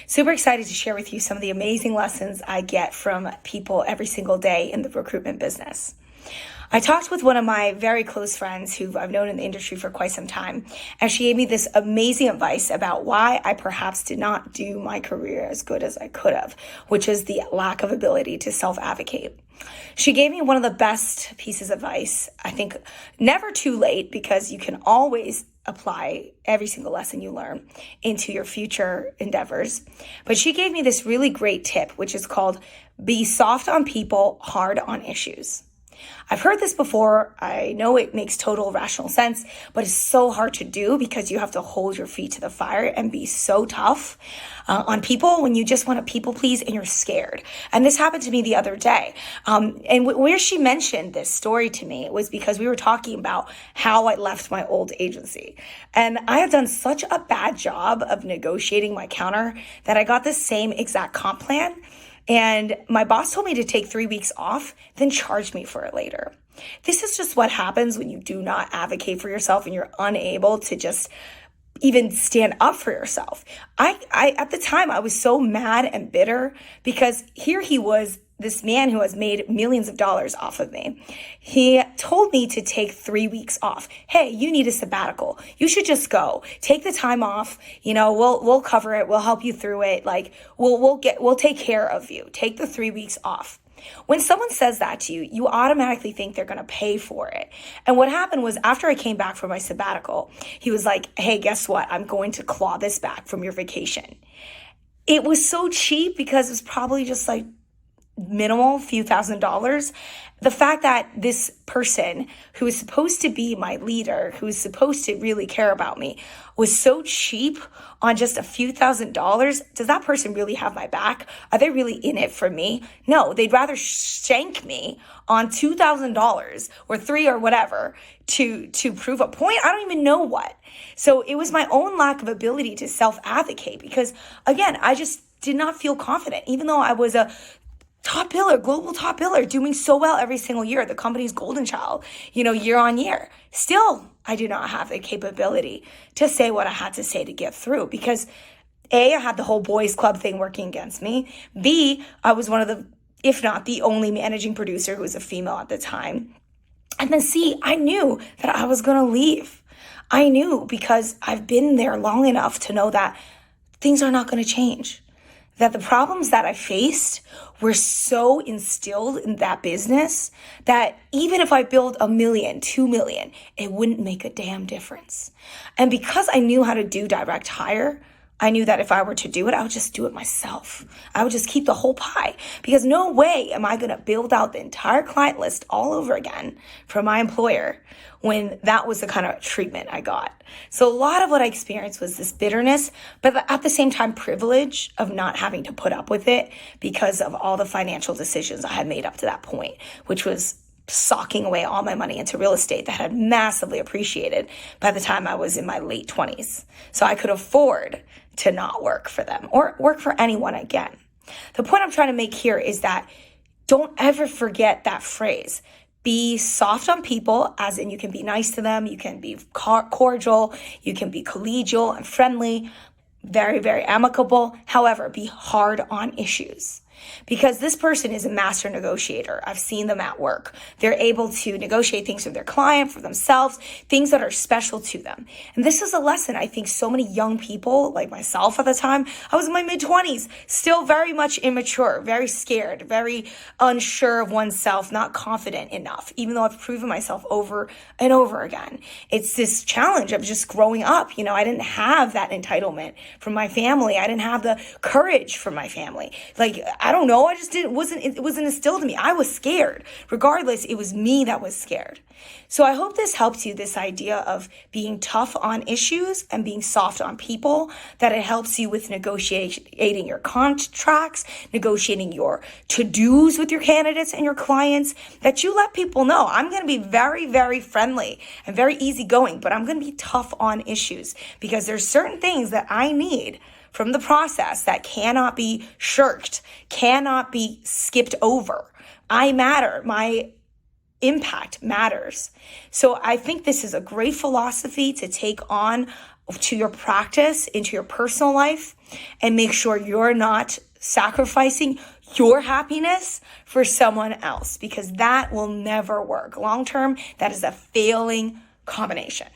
Super excited to share with you some of the amazing lessons I get from people every single day in the recruitment business. I talked with one of my very close friends who I've known in the industry for quite some time, and she gave me this amazing advice about why I perhaps did not do my career as good as I could have, which is the lack of ability to self-advocate. She gave me one of the best pieces of advice. I think never too late, because you can always apply every single lesson you learn into your future endeavors. But she gave me this really great tip, which is called be soft on people, hard on issues. I've heard this before. I know it makes total rational sense, but it's so hard to do because you have to hold your feet to the fire and be so tough on people when you just want to people please and you're scared. And this happened to me the other day. Where she mentioned this story to me, it was because we were talking about how I left my old agency. And I had done such a bad job of negotiating my counter that I got the same exact comp plan. And my boss told me to take 3 weeks off, then charge me for it later. This is just what happens when you do not advocate for yourself and you're unable to just even stand up for yourself. I at the time, I was so mad and bitter because here he was, this man who has made millions of dollars off of me. He told me to take 3 weeks off. Hey, you need a sabbatical. You should just go. Take the time off. We'll cover it. We'll help you through it. Like we'll take care of you. Take the 3 weeks off. When someone says that to you, you automatically think they're going to pay for it. And what happened was after I came back from my sabbatical, he was like, hey, guess what? I'm going to claw this back from your vacation. It was so cheap because it was probably just like minimal, few $1,000s. The fact that this person who is supposed to be my leader, who is supposed to really care about me, was so cheap on just a few $1,000s. Does that person really have my back? Are they really in it for me? No, they'd rather shank me on $2,000 or $3 or whatever to prove a point. I don't even know what. So it was my own lack of ability to self-advocate because, again, I just did not feel confident, even though I was a top biller, global top biller, doing so well every single year, the company's golden child, year on year. Still, I do not have the capability to say what I had to say to get through because A, I had the whole boys club thing working against me. B, I was one of the, if not the only managing producer who was a female at the time. And then C, I knew that I was going to leave. I knew because I've been there long enough to know that things are not going to change. That the problems that I faced were so instilled in that business that even if I build 1 million, 2 million, it wouldn't make a damn difference. And because I knew how to do direct hire, I knew that if I were to do it, I would just do it myself. I would just keep the whole pie because no way am I going to build out the entire client list all over again for my employer when that was the kind of treatment I got. So a lot of what I experienced was this bitterness, but at the same time, privilege of not having to put up with it because of all the financial decisions I had made up to that point, which was socking away all my money into real estate that had massively appreciated by the time I was in my late 20s. So I could afford to not work for them or work for anyone again. The point I'm trying to make here is that don't ever forget that phrase. Be soft on people, as in you can be nice to them, you can be cordial, you can be collegial and friendly, very, very amicable. However, be hard on issues. Because this person is a master negotiator. I've seen them at work. They're able to negotiate things for their client, for themselves, things that are special to them. And this is a lesson I think so many young people, like myself at the time, I was in my mid-20s, still very much immature, very scared, very unsure of oneself, not confident enough, even though I've proven myself over and over again. It's this challenge of just growing up. I didn't have that entitlement from my family. I didn't have the courage from my family. I don't know. It wasn't instilled in me. I was scared. Regardless, it was me that was scared. So I hope this helps you, this idea of being tough on issues and being soft on people, that it helps you with negotiating your contracts, negotiating your to-dos with your candidates and your clients, that you let people know I'm going to be very, very friendly and very easygoing, but I'm going to be tough on issues because there's certain things that I need from the process that cannot be shirked, cannot be skipped over. I matter. My impact matters. So I think this is a great philosophy to take on to your practice, into your personal life, and make sure you're not sacrificing your happiness for someone else, because that will never work. Long term, that is a failing combination.